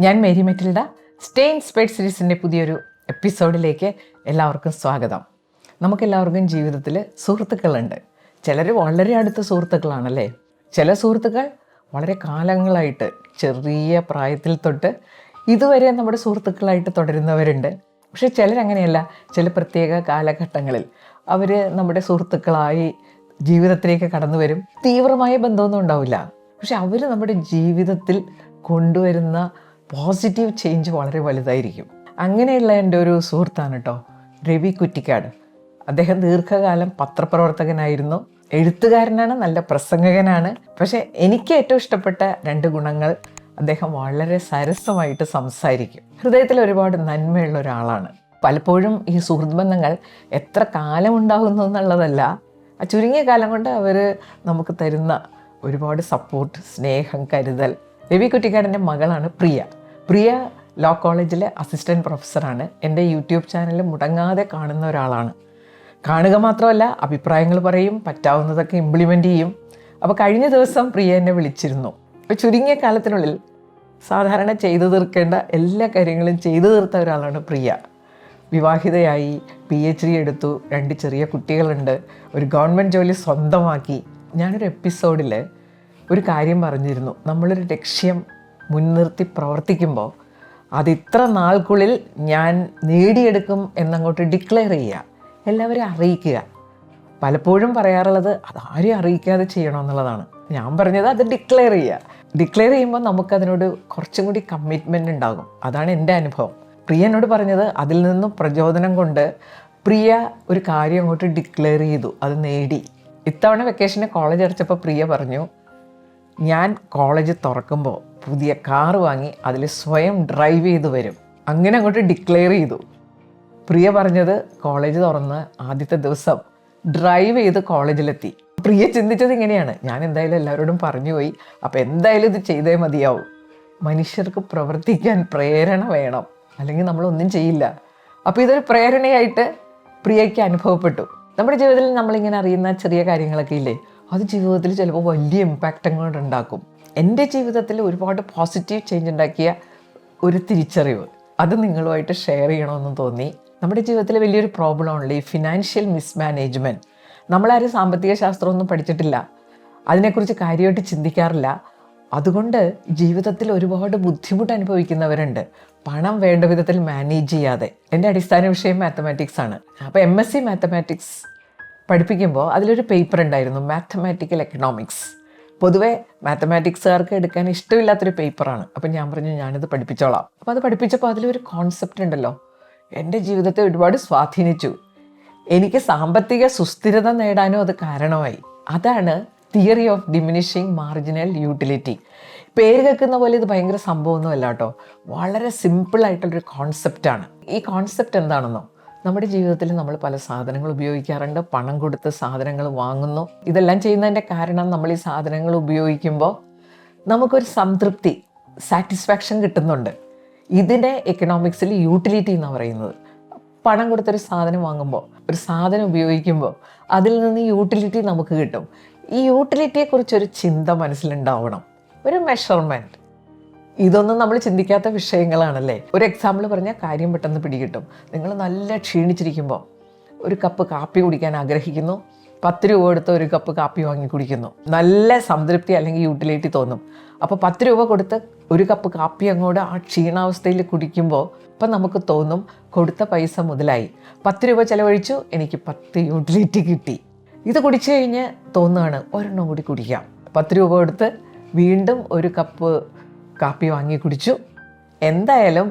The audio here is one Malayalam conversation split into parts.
ഞാൻ മേരി മെറ്റിൽഡ. സ്റ്റേ ഇൻസ്പയർഡ് സീരീസിൻ്റെ പുതിയൊരു എപ്പിസോഡിലേക്ക് എല്ലാവർക്കും സ്വാഗതം. നമുക്കെല്ലാവർക്കും ജീവിതത്തിൽ സുഹൃത്തുക്കളുണ്ട്. ചിലർ വളരെ അടുത്ത സുഹൃത്തുക്കളാണല്ലേ. ചില സുഹൃത്തുക്കൾ വളരെ കാലങ്ങളായിട്ട് ചെറിയ പ്രായത്തിൽ തൊട്ട് ഇതുവരെ നമ്മുടെ സുഹൃത്തുക്കളായിട്ട് തുടരുന്നവരുണ്ട്. പക്ഷേ ചിലരങ്ങനെയല്ല. ചില പ്രത്യേക കാലഘട്ടങ്ങളിൽ അവർ നമ്മുടെ സുഹൃത്തുക്കളായി ജീവിതത്തിലേക്ക് കടന്നു വരും. തീവ്രമായ ബന്ധമൊന്നും ഉണ്ടാവില്ല, പക്ഷെ അവർ നമ്മുടെ ജീവിതത്തിൽ കൊണ്ടുവരുന്ന പോസിറ്റീവ് ചേഞ്ച് വളരെ വലുതായിരിക്കും. അങ്ങനെയുള്ള എൻ്റെ ഒരു സുഹൃത്താണ് കേട്ടോ രവി കുറ്റിക്കാട്. അദ്ദേഹം ദീർഘകാലം പത്രപ്രവർത്തകനായിരുന്നു, എഴുത്തുകാരനാണ്, നല്ല പ്രസംഗകനാണ്. പക്ഷേ എനിക്ക് ഏറ്റവും ഇഷ്ടപ്പെട്ട രണ്ട് ഗുണങ്ങൾ: അദ്ദേഹം വളരെ സരസമായിട്ട് സംസാരിക്കും, ഹൃദയത്തിൽ ഒരുപാട് നന്മയുള്ള ഒരാളാണ്. പലപ്പോഴും ഈ സുഹൃത്ത് ബന്ധങ്ങൾ എത്ര കാലം ഉണ്ടാകുന്നു എന്നുള്ളതല്ല, ആ ചുരുങ്ങിയ കാലം കൊണ്ട് അവർ നമുക്ക് തരുന്ന ഒരുപാട് സപ്പോർട്ട്, സ്നേഹം, കരുതൽ. രവി കുറ്റിക്കാടിൻ്റെ മകളാണ് പ്രിയ. പ്രിയ ലോ കോളേജിലെ അസിസ്റ്റൻറ്റ് പ്രൊഫസറാണ്. എൻ്റെ യൂട്യൂബ് ചാനൽ മുടങ്ങാതെ കാണുന്ന ഒരാളാണ്. കാണുക മാത്രമല്ല, അഭിപ്രായങ്ങൾ പറയും, പറ്റാവുന്നതൊക്കെ ഇംപ്ലിമെൻ്റ് ചെയ്യും. അപ്പോൾ കഴിഞ്ഞ ദിവസം പ്രിയ എന്നെ വിളിച്ചിരുന്നു. അപ്പോൾ ചുരുങ്ങിയ കാലത്തിനുള്ളിൽ സാധാരണ ചെയ്തു തീർക്കേണ്ട എല്ലാ കാര്യങ്ങളും ചെയ്തു തീർത്ത ഒരാളാണ് പ്രിയ. വിവാഹിതയായി, PhD എടുത്തു, 2 ചെറിയ കുട്ടികളുണ്ട്, ഒരു ഗവൺമെൻറ് ജോലി സ്വന്തമാക്കി. ഞാനൊരു എപ്പിസോഡിൽ ഒരു കാര്യം പറഞ്ഞിരുന്നു: നമ്മളൊരു ലക്ഷ്യം മുൻനിർത്തി പ്രവർത്തിക്കുമ്പോൾ അത് ഇത്ര നാൾക്കുള്ളിൽ ഞാൻ നേടിയെടുക്കും എന്നങ്ങോട്ട് ഡിക്ലെയർ ചെയ്യുക, എല്ലാവരും അറിയിക്കുക. പലപ്പോഴും പറയാറുള്ളത് അതാരും അറിയിക്കാതെ ചെയ്യണമെന്നുള്ളതാണ്. ഞാൻ പറഞ്ഞത് അത് ഡിക്ലെയർ ചെയ്യുക. ഡിക്ലെയർ ചെയ്യുമ്പോൾ നമുക്കതിനോട് കുറച്ചും കൂടി കമ്മിറ്റ്മെൻ്റ് ഉണ്ടാകും. അതാണ് എൻ്റെ അനുഭവം. പ്രിയ എന്നോട് പറഞ്ഞത് അതിൽ നിന്നും പ്രചോദനം കൊണ്ട് പ്രിയ ഒരു കാര്യം അങ്ങോട്ട് ഡിക്ലെയർ ചെയ്തു, അത് നേടി. ഇത്തവണ വെക്കേഷന് കോളേജ് അടച്ചപ്പോൾ പ്രിയ പറഞ്ഞു, ഞാൻ കോളേജ് തുറക്കുമ്പോൾ പുതിയ കാർ വാങ്ങി അതിൽ സ്വയം ഡ്രൈവ് ചെയ്ത് വരും. അങ്ങനെ അങ്ങോട്ട് ഡിക്ലെയർ ചെയ്തു. പ്രിയ പറഞ്ഞത് കോളേജ് തുറന്ന് ആദ്യത്തെ ദിവസം ഡ്രൈവ് ചെയ്ത് കോളേജിലെത്തി. പ്രിയ ചിന്തിച്ചത് ഇങ്ങനെയാണ്: ഞാൻ എന്തായാലും എല്ലാവരോടും പറഞ്ഞു പോയി, അപ്പോൾ എന്തായാലും ഇത് ചെയ്തേ മതിയാവും. മനുഷ്യർക്ക് പ്രവർത്തിക്കാൻ പ്രേരണ വേണം, അല്ലെങ്കിൽ നമ്മളൊന്നും ചെയ്യില്ല. അപ്പോൾ ഇതൊരു പ്രേരണയായിട്ട് പ്രിയയ്ക്ക് അനുഭവപ്പെട്ടു. നമ്മുടെ ജീവിതത്തിൽ നമ്മളിങ്ങനെ അറിയുന്ന ചെറിയ കാര്യങ്ങളൊക്കെ ഇല്ലേ, അത് ജീവിതത്തിൽ ചിലപ്പോൾ വലിയ ഇമ്പാക്റ്റ് അങ്ങോട്ട് ഉണ്ടാക്കും. എൻ്റെ ജീവിതത്തിൽ ഒരുപാട് പോസിറ്റീവ് ചേഞ്ച് ഉണ്ടാക്കിയ ഒരു തിരിച്ചറിവ്, അത് നിങ്ങളുമായിട്ട് ഷെയർ ചെയ്യണമെന്ന് തോന്നി. നമ്മുടെ ജീവിതത്തിൽ വലിയൊരു പ്രോബ്ലമാണല്ലോ ഈ ഫിനാൻഷ്യൽ മിസ്മാനേജ്മെൻറ്റ്. നമ്മളാരും സാമ്പത്തിക ശാസ്ത്രമൊന്നും പഠിച്ചിട്ടില്ല, അതിനെക്കുറിച്ച് കാര്യമായിട്ട് ചിന്തിക്കാറില്ല. അതുകൊണ്ട് ജീവിതത്തിൽ ഒരുപാട് ബുദ്ധിമുട്ട് അനുഭവിക്കുന്നവരുണ്ട്, പണം വേണ്ട വിധത്തിൽ മാനേജ് ചെയ്യാതെ. എൻ്റെ അടിസ്ഥാന വിഷയം മാത്തമാറ്റിക്സ് ആണ്. അപ്പോൾ MSc മാത്തമാറ്റിക്സ് പഠിപ്പിക്കുമ്പോൾ അതിലൊരു പേപ്പർ ഉണ്ടായിരുന്നു, മാത്തമാറ്റിക്കൽ എക്കണോമിക്സ്. പൊതുവേ മാത്തമാറ്റിക്സുകാർക്ക് എടുക്കാൻ ഇഷ്ടമില്ലാത്തൊരു പേപ്പറാണ്. അപ്പം ഞാൻ പറഞ്ഞു, ഞാനിത് പഠിപ്പിച്ചോളാം. അപ്പോൾ അത് പഠിപ്പിച്ചപ്പോൾ അതിലൊരു കോൺസെപ്റ്റ് ഉണ്ടല്ലോ, എൻ്റെ ജീവിതത്തെ ഒരുപാട് സ്വാധീനിച്ചു. എനിക്ക് സാമ്പത്തിക സുസ്ഥിരത നേടാനും അത് കാരണമായി. അതാണ് theory of diminishing marginal utility. പേര് കേൾക്കുന്ന പോലെ ഇത് ഭയങ്കര സംഭവമൊന്നുമല്ല കേട്ടോ, വളരെ സിമ്പിളായിട്ടുള്ളൊരു കോൺസെപ്റ്റാണ്. ഈ കോൺസെപ്റ്റ് എന്താണെന്നോ, നമ്മുടെ ജീവിതത്തിൽ നമ്മൾ പല സാധനങ്ങൾ ഉപയോഗിക്കാറുണ്ട്, പണം കൊടുത്ത് സാധനങ്ങൾ വാങ്ങുന്നു. ഇതെല്ലാം ചെയ്യുന്നതിൻ്റെ കാരണം നമ്മൾ ഈ സാധനങ്ങൾ ഉപയോഗിക്കുമ്പോൾ നമുക്കൊരു സംതൃപ്തി, സാറ്റിസ്ഫാക്ഷൻ കിട്ടുന്നുണ്ട്. ഇതിനെ എക്കണോമിക്സിൽ യൂട്ടിലിറ്റി എന്നാണ് പറയുന്നത്. പണം കൊടുത്തൊരു സാധനം വാങ്ങുമ്പോൾ, ഒരു സാധനം ഉപയോഗിക്കുമ്പോൾ അതിൽ നിന്ന് യൂട്ടിലിറ്റി നമുക്ക് കിട്ടും. ഈ യൂട്ടിലിറ്റിയെക്കുറിച്ചൊരു ചിന്ത മനസ്സിലുണ്ടാവണം, ഒരു മെഷർമെൻറ്റ്. ഇതൊന്നും നമ്മൾ ചിന്തിക്കാത്ത വിഷയങ്ങളാണല്ലേ. ഒരു എക്സാമ്പിൾ പറഞ്ഞാൽ കാര്യം പെട്ടെന്ന് പിടികിട്ടും. നിങ്ങൾ നല്ല ക്ഷീണിച്ചിരിക്കുമ്പോൾ ഒരു കപ്പ് കാപ്പി കുടിക്കാൻ ആഗ്രഹിക്കുന്നു, 10 രൂപ കൊടുത്ത് ഒരു കപ്പ് കാപ്പി വാങ്ങി കുടിക്കുന്നു. നല്ല സംതൃപ്തി അല്ലെങ്കിൽ യൂട്ടിലിറ്റി തോന്നും. അപ്പോൾ 10 രൂപ കൊടുത്ത് ഒരു കപ്പ് കാപ്പി അങ്ങോട്ട് ആ ക്ഷീണാവസ്ഥയിൽ കുടിക്കുമ്പോൾ ഇപ്പം നമുക്ക് തോന്നും കൊടുത്ത പൈസ മുതലായി. 10 രൂപ ചിലവഴിച്ചു, എനിക്ക് 10 യൂട്ടിലിറ്റി കിട്ടി. ഇത് കുടിച്ചു കഴിഞ്ഞ് തോന്നുകയാണ് ഒരെണ്ണം കൂടി കുടിക്കാം. 10 രൂപ കൊടുത്ത് വീണ്ടും ഒരു കപ്പ് കാപ്പി വാങ്ങി കുടിച്ചു. എന്തായാലും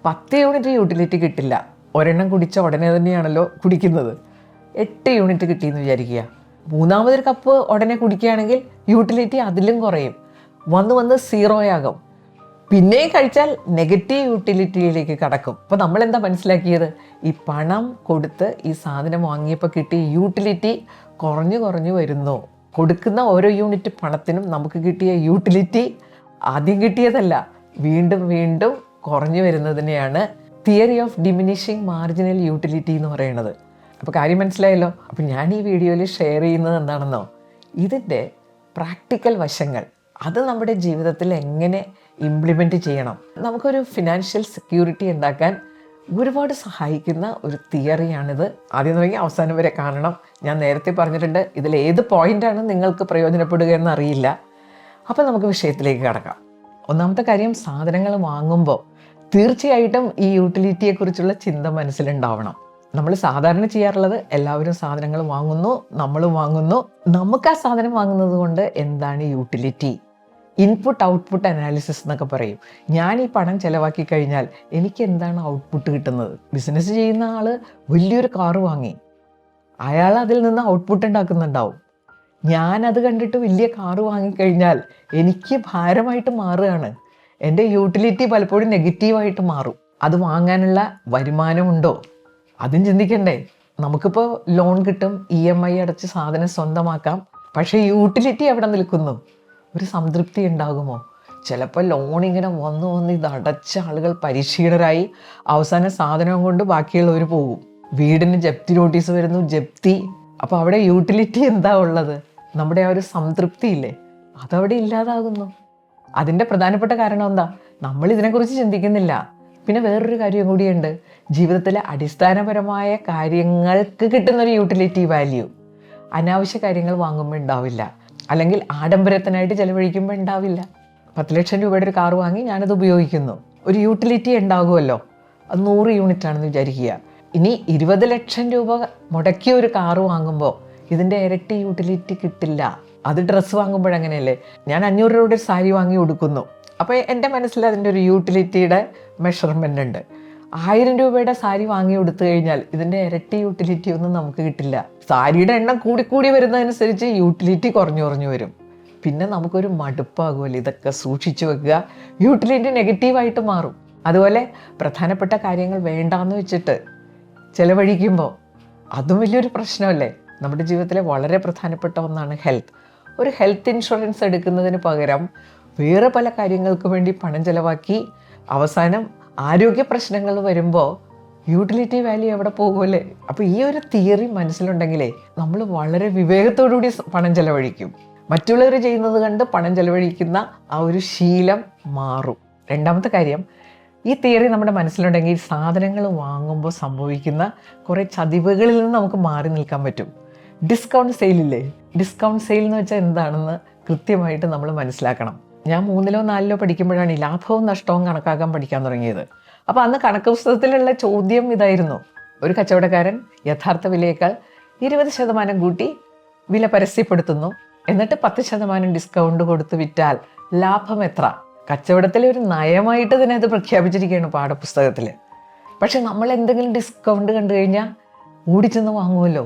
10 യൂണിറ്റ് യൂട്ടിലിറ്റി കിട്ടില്ല. ഒരെണ്ണം കുടിച്ച ഉടനെ തന്നെയാണല്ലോ കുടിക്കുന്നത്. 8 യൂണിറ്റ് കിട്ടിയെന്ന് വിചാരിക്കുക. മൂന്നാമതൊരു കപ്പ് ഉടനെ കുടിക്കുകയാണെങ്കിൽ യൂട്ടിലിറ്റി അതിലും കുറയും, വന്ന് 0 ആകും. പിന്നെയും കഴിച്ചാൽ നെഗറ്റീവ് യൂട്ടിലിറ്റിയിലേക്ക് കടക്കും. അപ്പോൾ നമ്മളെന്താ മനസ്സിലാക്കിയത്? ഈ പണം കൊടുത്ത് ഈ സാധനം വാങ്ങിയപ്പോൾ കിട്ടിയ യൂട്ടിലിറ്റി കുറഞ്ഞു വരുന്നു. കൊടുക്കുന്ന ഓരോ യൂണിറ്റ് പണത്തിനും നമുക്ക് കിട്ടിയ യൂട്ടിലിറ്റി ആദ്യം കിട്ടിയതല്ല, വീണ്ടും കുറഞ്ഞു വരുന്നതിനെയാണ് theory of diminishing marginal utility എന്ന് പറയുന്നത്. അപ്പോൾ കാര്യം മനസ്സിലായല്ലോ. അപ്പോൾ ഞാൻ ഈ വീഡിയോയിൽ ഷെയർ ചെയ്യുന്നത് എന്താണെന്നോ, ഇതിൻ്റെ പ്രാക്ടിക്കൽ വശങ്ങൾ, അത് നമ്മുടെ ജീവിതത്തിൽ എങ്ങനെ ഇംപ്ലിമെൻറ്റ് ചെയ്യണം. നമുക്കൊരു ഫിനാൻഷ്യൽ സെക്യൂരിറ്റി ഉണ്ടാക്കാൻ ഒരുപാട് സഹായിക്കുന്ന ഒരു തിയറിയാണിത്. ആദ്യം തുടങ്ങി അവസാനം വരെ കാണണം. ഞാൻ നേരത്തെ പറഞ്ഞിട്ടുണ്ട്, ഇതിൽ ഏത് പോയിൻ്റാണ് നിങ്ങൾക്ക് പ്രയോജനപ്പെടുക എന്നറിയില്ല. അപ്പോൾ നമുക്ക് വിഷയത്തിലേക്ക് കടക്കാം. ഒന്നാമത്തെ കാര്യം, സാധനങ്ങൾ വാങ്ങുമ്പോൾ തീർച്ചയായിട്ടും ഈ യൂട്ടിലിറ്റിയെക്കുറിച്ചുള്ള ചിന്ത മനസ്സിലുണ്ടാവണം. നമ്മൾ സാധാരണ ചെയ്യാറുള്ളത്, എല്ലാവരും സാധനങ്ങൾ വാങ്ങുന്നു, നമ്മളും വാങ്ങുന്നു. നമുക്ക് ആ സാധനം വാങ്ങുന്നത് കൊണ്ട് എന്താണ് യൂട്ടിലിറ്റി? ഇൻപുട്ട് ഔട്ട്പുട്ട് അനാലിസിസ് എന്നൊക്കെ പറയും. ഞാൻ ഈ പണം ചിലവാക്കി കഴിഞ്ഞാൽ എനിക്ക് എന്താണ് ഔട്ട്പുട്ട് കിട്ടുന്നത്? ബിസിനസ് ചെയ്യുന്ന ആൾ വലിയൊരു കാറ് വാങ്ങി, അയാൾ അതിൽ നിന്ന് ഔട്ട്പുട്ട് ഉണ്ടാക്കുന്നുണ്ടാവും. ഞാനത് കണ്ടിട്ട് വലിയ കാറ് വാങ്ങിക്കഴിഞ്ഞാൽ എനിക്ക് ഭാരമായിട്ട് മാറുകയാണ്. എൻ്റെ യൂട്ടിലിറ്റി പലപ്പോഴും നെഗറ്റീവായിട്ട് മാറും. അത് വാങ്ങാനുള്ള വരുമാനമുണ്ടോ? അതും ചിന്തിക്കണ്ടേ? നമുക്കിപ്പോൾ ലോൺ കിട്ടും, EMI അടച്ച് സാധനം സ്വന്തമാക്കാം. പക്ഷേ യൂട്ടിലിറ്റി എവിടെ നിൽക്കുന്നു? ഒരു സംതൃപ്തി ഉണ്ടാകുമോ? ചിലപ്പോൾ ലോൺ ഇങ്ങനെ വന്ന് ഇത് അടച്ച ആളുകൾ പരിശീലരായി അവസാനം സാധനം കൊണ്ട് ബാക്കിയുള്ളവർ പോകും. വീടിന് ജപ്തി നോട്ടീസ് വരുന്നു, ജപ്തി. അപ്പോൾ അവിടെ യൂട്ടിലിറ്റി എന്താ ഉള്ളത്? നമ്മുടെ ആ ഒരു സംതൃപ്തി ഇല്ലേ, അതവിടെ ഇല്ലാതാകുന്നു. അതിൻ്റെ പ്രധാനപ്പെട്ട കാരണം എന്താ? നമ്മൾ ഇതിനെക്കുറിച്ച് ചിന്തിക്കുന്നില്ല. പിന്നെ വേറൊരു കാര്യം കൂടിയുണ്ട്, ജീവിതത്തിലെ അടിസ്ഥാനപരമായ കാര്യങ്ങൾക്ക് കിട്ടുന്നൊരു യൂട്ടിലിറ്റി വാല്യൂ അനാവശ്യ കാര്യങ്ങൾ വാങ്ങുമ്പോൾ ഉണ്ടാവില്ല, അല്ലെങ്കിൽ ആഡംബരത്തിനായിട്ട് ചിലവഴിക്കുമ്പോൾ ഉണ്ടാവില്ല. 10 ലക്ഷം രൂപയുടെ ഒരു കാർ വാങ്ങി ഞാനത് ഉപയോഗിക്കുന്നു, ഒരു യൂട്ടിലിറ്റി ഉണ്ടാകുമല്ലോ. അത് 100 യൂണിറ്റ് ആണെന്ന് വിചാരിക്കുക. ഇനി 20 ലക്ഷം രൂപ മുടക്കിയ ഒരു കാറ് വാങ്ങുമ്പോൾ ഇതിൻ്റെ ഇരട്ടി യൂട്ടിലിറ്റി കിട്ടില്ല. അത് ഡ്രസ്സ് വാങ്ങുമ്പോഴങ്ങനെയല്ലേ? ഞാൻ 500 രൂപയുടെ ഒരു സാരി വാങ്ങി കൊടുക്കുന്നു, അപ്പോൾ എൻ്റെ മനസ്സിൽ അതിൻ്റെ ഒരു യൂട്ടിലിറ്റിയുടെ മെഷർമെൻ്റ് ഉണ്ട്. 1000 രൂപയുടെ സാരി വാങ്ങി കൊടുത്തു കഴിഞ്ഞാൽ ഇതിൻ്റെ ഇരട്ടി യൂട്ടിലിറ്റി ഒന്നും നമുക്ക് കിട്ടില്ല. സാരിയുടെ എണ്ണം കൂടി വരുന്നതനുസരിച്ച് യൂട്ടിലിറ്റി കുറഞ്ഞു വരും. പിന്നെ നമുക്കൊരു മടുപ്പാകുമല്ലോ. ഇതൊക്കെ സൂക്ഷിച്ചു വെക്കുക, യൂട്ടിലിറ്റി നെഗറ്റീവായിട്ട് മാറും. അതുപോലെ പ്രധാനപ്പെട്ട കാര്യങ്ങൾ വേണ്ടാന്ന് വെച്ചിട്ട് ചിലവഴിക്കുമ്പോൾ അതും വലിയൊരു പ്രശ്നമല്ലേ? നമ്മുടെ ജീവിതത്തിലെ വളരെ പ്രധാനപ്പെട്ട ഒന്നാണ് ഹെൽത്ത്. ഒരു ഹെൽത്ത് ഇൻഷുറൻസ് എടുക്കുന്നതിന് പകരം വേറെ പല കാര്യങ്ങൾക്ക് വേണ്ടി പണം ചിലവാക്കി അവസാനം ആരോഗ്യ പ്രശ്നങ്ങൾ വരുമ്പോൾ യൂട്ടിലിറ്റി വാല്യൂ എവിടെ പോകുമല്ലേ? അപ്പോൾ ഈ ഒരു തിയറി മനസ്സിലുണ്ടെങ്കിലേ നമ്മൾ വളരെ വിവേകത്തോടുകൂടി പണം ചിലവഴിക്കും. മറ്റുള്ളവർ ചെയ്യുന്നത് കണ്ട് പണം ചിലവഴിക്കുന്ന ആ ഒരു ശീലം മാറും. രണ്ടാമത്തെ കാര്യം, ഈ തിയറി നമ്മുടെ മനസ്സിലുണ്ടെങ്കിൽ സാധനങ്ങൾ വാങ്ങുമ്പോൾ സംഭവിക്കുന്ന കുറേ ചതിവുകളിൽ നിന്ന് നമുക്ക് മാറി നിൽക്കാൻ പറ്റും. ഡിസ്കൗണ്ട് സെയിലില്ലേ? ഡിസ്കൗണ്ട് സെയിൽ എന്ന് വെച്ചാൽ എന്താണെന്ന് കൃത്യമായിട്ട് നമ്മൾ മനസ്സിലാക്കണം. ഞാൻ 3-ലോ 4-ലോ പഠിക്കുമ്പോഴാണ് ഈ ലാഭവും നഷ്ടവും കണക്കാക്കാൻ പഠിക്കാൻ തുടങ്ങിയത്. അപ്പോൾ അന്ന് കണക്ക് പുസ്തകത്തിലുള്ള ചോദ്യം ഇതായിരുന്നു: ഒരു കച്ചവടക്കാരൻ യഥാർത്ഥ വിലയേക്കാൾ 20% കൂട്ടി വില പരസ്യപ്പെടുത്തുന്നു, എന്നിട്ട് 10% ഡിസ്കൗണ്ട് കൊടുത്ത് വിറ്റാൽ ലാഭം എത്ര? കച്ചവടത്തിലെ ഒരു നയമായിട്ട് തന്നെ അത് പ്രഖ്യാപിച്ചിരിക്കുകയാണ് പാഠപുസ്തകത്തിൽ. പക്ഷെ നമ്മൾ എന്തെങ്കിലും ഡിസ്കൗണ്ട് കണ്ടു കഴിഞ്ഞാൽ ഓടിച്ചെന്ന് വാങ്ങുമല്ലോ.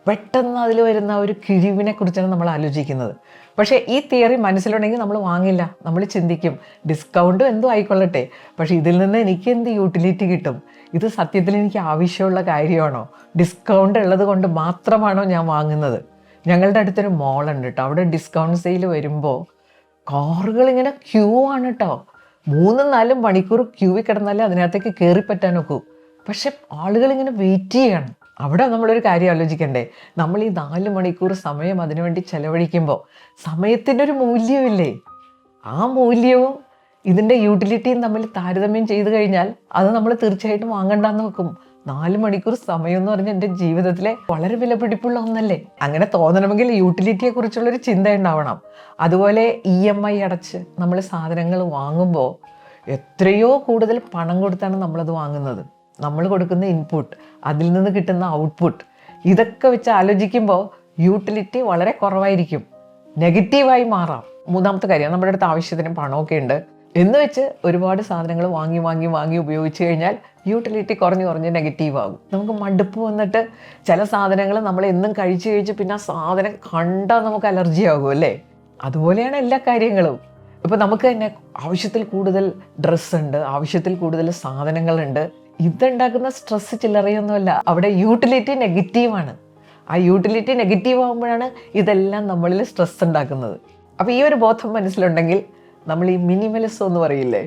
പെട്ടെന്ന് അതിൽ വരുന്ന ഒരു കിഴിവിനെ കുറിച്ചാണ് നമ്മൾ ആലോചിക്കുന്നത്. പക്ഷേ ഈ തിയറി മനസ്സിലുണ്ടെങ്കിൽ നമ്മൾ വാങ്ങില്ല. നമ്മൾ ചിന്തിക്കും, ഡിസ്കൗണ്ട് എന്തോ ആയിക്കൊള്ളട്ടെ, പക്ഷേ ഇതിൽ നിന്ന് എനിക്ക് എന്ത് യൂട്ടിലിറ്റി കിട്ടും? ഇത് സത്യത്തിൽ എനിക്ക് ആവശ്യമുള്ള കാര്യമാണോ? ഡിസ്കൗണ്ട് ഉള്ളത് കൊണ്ട് മാത്രമാണോ ഞാൻ വാങ്ങുന്നത്? ഞങ്ങളുടെ അടുത്തൊരു മോളുണ്ട് കേട്ടോ. അവിടെ ഡിസ്കൗണ്ട് സെയിൽ വരുമ്പോൾ കാറുകൾ ഇങ്ങനെ ക്യൂ ആണ് കേട്ടോ. 3-4 മണിക്കൂർ ക്യൂവിൽ കിടന്നാലേ അതിനകത്തേക്ക് കയറിപ്പറ്റാൻ നോക്കൂ. പക്ഷെ ആളുകളിങ്ങനെ വെയിറ്റ് ചെയ്യണം. അവിടെ നമ്മളൊരു കാര്യം ആലോചിക്കണ്ടേ? നമ്മൾ ഈ 4 മണിക്കൂർ സമയം അതിനുവേണ്ടി ചെലവഴിക്കുമ്പോൾ സമയത്തിൻ്റെ ഒരു മൂല്യമില്ലേ? ആ മൂല്യവും ഇതിൻ്റെ യൂട്ടിലിറ്റിയും തമ്മിൽ താരതമ്യം ചെയ്ത് കഴിഞ്ഞാൽ അത് നമ്മൾ തീർച്ചയായിട്ടും വാങ്ങണ്ടെന്ന് വെക്കും. 4 മണിക്കൂർ സമയം എന്ന് പറഞ്ഞാൽ എൻ്റെ ജീവിതത്തിലെ വളരെ വിലപിടിപ്പുള്ള ഒന്നല്ലേ? അങ്ങനെ തോന്നണമെങ്കിൽ യൂട്ടിലിറ്റിയെക്കുറിച്ചുള്ളൊരു ചിന്ത ഉണ്ടാവണം. അതുപോലെ EMI അടച്ച് നമ്മൾ സാധനങ്ങൾ വാങ്ങുമ്പോൾ എത്രയോ കൂടുതൽ പണം കൊടുത്താണ് നമ്മളത് വാങ്ങുന്നത്. നമ്മൾ കൊടുക്കുന്ന ഇൻപുട്ട്, അതിൽ നിന്ന് കിട്ടുന്ന ഔട്ട്പുട്ട്, ഇതൊക്കെ വെച്ച് ആലോചിക്കുമ്പോൾ യൂട്ടിലിറ്റി വളരെ കുറവായിരിക്കും, നെഗറ്റീവായി മാറാം. മൂന്നാമത്തെ കാര്യം, നമ്മുടെ അടുത്ത് ആവശ്യത്തിന് പണമൊക്കെ ഉണ്ട് എന്ന് വെച്ച് ഒരുപാട് സാധനങ്ങൾ വാങ്ങി ഉപയോഗിച്ച് കഴിഞ്ഞാൽ യൂട്ടിലിറ്റി കുറഞ്ഞ് നെഗറ്റീവ് ആകും. നമുക്ക് മടുപ്പ് വന്നിട്ട് ചില സാധനങ്ങൾ നമ്മൾ എന്നും കഴിച്ച് പിന്നെ ആ സാധനം കണ്ടാൽ നമുക്ക് അലർജി ആകും അല്ലേ? അതുപോലെയാണ് എല്ലാ കാര്യങ്ങളും. ഇപ്പോൾ നമുക്ക് തന്നെ ആവശ്യത്തിൽ കൂടുതൽ ഡ്രസ്സുണ്ട്, ആവശ്യത്തിൽ കൂടുതൽ സാധനങ്ങളുണ്ട്. ഇതുണ്ടാക്കുന്ന സ്ട്രെസ് ചില്ലറയൊന്നുമല്ല, അവിടെ യൂട്ടിലിറ്റി നെഗറ്റീവാണ്. ആ യൂട്ടിലിറ്റി നെഗറ്റീവ് ആകുമ്പോഴാണ് ഇതെല്ലാം നമ്മളിൽ സ്ട്രെസ് ഉണ്ടാക്കുന്നത്. അപ്പോൾ ഈ ഒരു ബോധം മനസ്സിലുണ്ടെങ്കിൽ നമ്മൾ ഈ മിനിമലിസം എന്ന് പറയില്ലേ,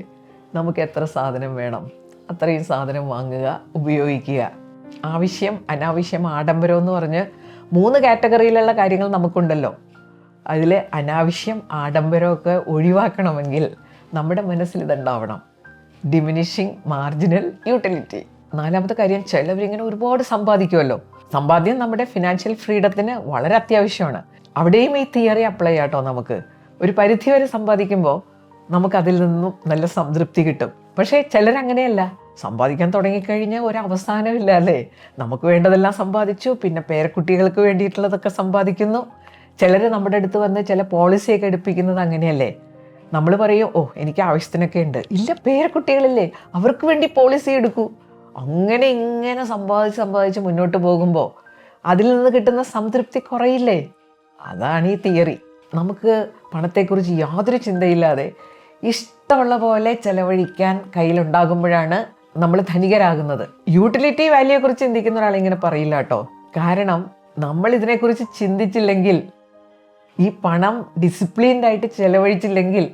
നമുക്ക് എത്ര സാധനം വേണം അത്രയും സാധനം വാങ്ങുക, ഉപയോഗിക്കുക. ആവശ്യം, അനാവശ്യം, ആഡംബരം എന്ന് പറഞ്ഞ് 3 കാറ്റഗറിയിലുള്ള കാര്യങ്ങൾ നമുക്കുണ്ടല്ലോ. അതിലെ അനാവശ്യം ആഡംബരമൊക്കെ ഒഴിവാക്കണമെങ്കിൽ നമ്മുടെ മനസ്സിൽ ഇതുണ്ടാവണം. Diminishing marginal utility. നാലാമത്തെ കാര്യം, ചിലവരിങ്ങനെ ഒരുപാട് സമ്പാദിക്കുമല്ലോ. സമ്പാദ്യം നമ്മുടെ ഫിനാൻഷ്യൽ ഫ്രീഡത്തിന് വളരെ അത്യാവശ്യമാണ്. അവിടെയും ഈ തിയറി അപ്ലൈ ചെയ്യാട്ടോ. നമുക്ക് ഒരു പരിധി വരെ സമ്പാദിക്കുമ്പോൾ നമുക്കതിൽ നിന്നും നല്ല സംതൃപ്തി കിട്ടും. പക്ഷേ ചിലരങ്ങനെയല്ല. സമ്പാദിക്കാൻ തുടങ്ങിക്കഴിഞ്ഞാൽ ഒരവസാനമില്ല അല്ലേ. നമുക്ക് വേണ്ടതെല്ലാം സമ്പാദിച്ചു, പിന്നെ പേരക്കുട്ടികൾക്ക് വേണ്ടിയിട്ടുള്ളതൊക്കെ സമ്പാദിക്കുന്നു. ചിലർ നമ്മുടെ അടുത്ത് വന്ന് ചില പോളിസിയൊക്കെ എടുപ്പിക്കുന്നത് അങ്ങനെയല്ലേ. നമ്മൾ പറയും, ഓ എനിക്ക് ആവശ്യത്തിനൊക്കെ ഉണ്ട്. ഇല്ല, പേരക്കുട്ടികളില്ലേ, അവർക്ക് വേണ്ടി പോളിസി എടുക്കൂ. അങ്ങനെ ഇങ്ങനെ സമ്പാദിച്ച് മുന്നോട്ട് പോകുമ്പോൾ അതിൽ നിന്ന് കിട്ടുന്ന സംതൃപ്തി കുറയില്ലേ. അതാണ് ഈ തിയറി. നമുക്ക് പണത്തെക്കുറിച്ച് യാതൊരു ചിന്തയില്ലാതെ ഇഷ്ടമുള്ള പോലെ ചെലവഴിക്കാൻ കയ്യിലുണ്ടാകുമ്പോഴാണ് നമ്മൾ ധനികരാകുന്നത്. യൂട്ടിലിറ്റി വാല്യൂയെക്കുറിച്ച് ചിന്തിക്കുന്ന ഒരാളിങ്ങനെ പറയില്ല കേട്ടോ. കാരണം നമ്മൾ ഇതിനെക്കുറിച്ച് ചിന്തിച്ചില്ലെങ്കിൽ, ഈ പണം ഡിസിപ്ലിൻഡ് ആയിട്ട് ചെലവഴിച്ചില്ലെങ്കിൽ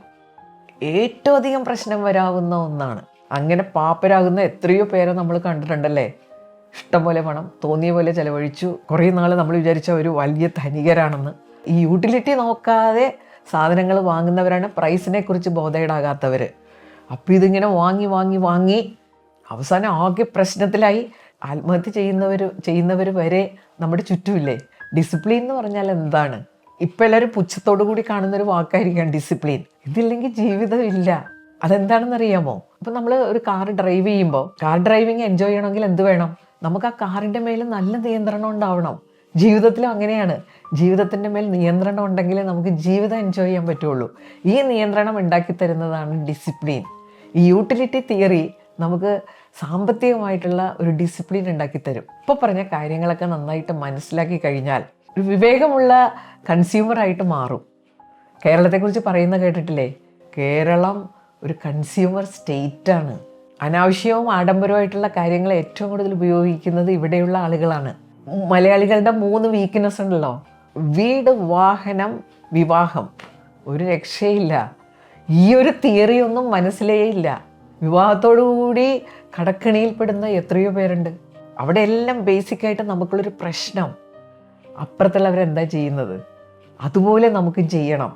ഏറ്റവും അധികം പ്രശ്നം വരാവുന്ന ഒന്നാണ്. അങ്ങനെ പാപ്പരാകുന്ന എത്രയോ പേരെ നമ്മൾ കണ്ടിട്ടുണ്ടല്ലേ. ഇഷ്ടംപോലെ പണം തോന്നിയ പോലെ ചെലവഴിച്ചു. കുറേ നാൾ നമ്മൾ വിചാരിച്ച ഒരു വലിയ ധനികരാണെന്ന്. ഈ യൂട്ടിലിറ്റി നോക്കാതെ സാധനങ്ങൾ വാങ്ങുന്നവരാണ് പ്രൈസിനെ കുറിച്ച് ബോധേഡാകാത്തവർ. അപ്പോൾ ഇതിങ്ങനെ വാങ്ങി അവസാനം ആകെ പ്രശ്നത്തിലായി ആത്മഹത്യ ചെയ്യുന്നവർ വരെ നമ്മുടെ ചുറ്റുമില്ലേ. ഡിസിപ്ലിൻ എന്ന് പറഞ്ഞാൽ എന്താണ്? ഇപ്പം എല്ലാവരും പുച്ഛത്തോടു കൂടി കാണുന്നൊരു വാക്കായിരിക്കാം ഡിസിപ്ലിൻ. ഇതില്ലെങ്കിൽ ജീവിതമില്ല. അതെന്താണെന്നറിയാമോ? അപ്പം നമ്മൾ ഒരു കാർ ഡ്രൈവ് ചെയ്യുമ്പോൾ, കാർ ഡ്രൈവിങ് എൻജോയ് ചെയ്യണമെങ്കിൽ എന്ത് വേണം? നമുക്ക് ആ കാറിൻ്റെ മേൽ നല്ല നിയന്ത്രണം ഉണ്ടാവണം. ജീവിതത്തിലും അങ്ങനെയാണ്. ജീവിതത്തിൻ്റെ മേൽ നിയന്ത്രണം ഉണ്ടെങ്കിൽ നമുക്ക് ജീവിതം എൻജോയ് ചെയ്യാൻ പറ്റുള്ളൂ. ഈ നിയന്ത്രണം ഉണ്ടാക്കി തരുന്നതാണ് ഡിസിപ്ലിൻ. ഈ യൂട്ടിലിറ്റി തിയറി നമുക്ക് സാമ്പത്തികമായിട്ടുള്ള ഒരു ഡിസിപ്ലിൻ ഉണ്ടാക്കി തരും. ഇപ്പോൾ പറഞ്ഞ കാര്യങ്ങളൊക്കെ നന്നായിട്ട് മനസ്സിലാക്കി കഴിഞ്ഞാൽ ഒരു വിവേകമുള്ള കൺസ്യൂമറായിട്ട് മാറും. കേരളത്തെക്കുറിച്ച് പറയുന്നത് കേട്ടിട്ടില്ലേ? കേരളം ഒരു കൺസ്യൂമർ സ്റ്റേറ്റാണ്. അനാവശ്യവും ആഡംബരവുമായിട്ടുള്ള കാര്യങ്ങൾ ഏറ്റവും കൂടുതൽ ഉപയോഗിക്കുന്നത് ഇവിടെയുള്ള ആളുകളാണ്. മലയാളികളുടെ 3 വീക്ക്നെസ് ഉണ്ടല്ലോ: വീട്, വാഹനം, വിവാഹം. ഒരു രക്ഷയില്ല. ഈ ഒരു തിയറി ഒന്നും മനസ്സിലേ ഇല്ല. വിവാഹത്തോടുകൂടി കടക്കണിയിൽപ്പെടുന്ന എത്രയോ പേരുണ്ട്. അവിടെ എല്ലാം ബേസിക്കായിട്ട് നമുക്കുള്ളൊരു പ്രശ്നം, അപ്പുറത്തുള്ളവരെന്താ ചെയ്യുന്നത് അതുപോലെ നമുക്ക് ചെയ്യണം.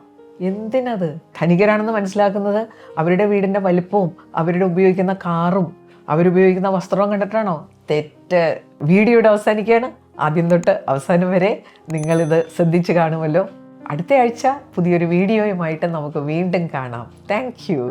എന്തിനത്? ധനികരാണെന്ന് മനസ്സിലാക്കുന്നത് അവരുടെ വീടിൻ്റെ വലിപ്പവും അവരുടെ ഉപയോഗിക്കുന്ന കാറും അവരുപയോഗിക്കുന്ന വസ്ത്രവും കണ്ടിട്ടാണോ? തെറ്റ്. വീഡിയോയുടെ അവസാനിക്കുകയാണ്. ആദ്യം തൊട്ട് അവസാനം വരെ നിങ്ങളിത് ശ്രദ്ധിച്ച് കാണുമല്ലോ. അടുത്ത ആഴ്ച പുതിയൊരു വീഡിയോയുമായിട്ട് നമുക്ക് വീണ്ടും കാണാം. Thank you.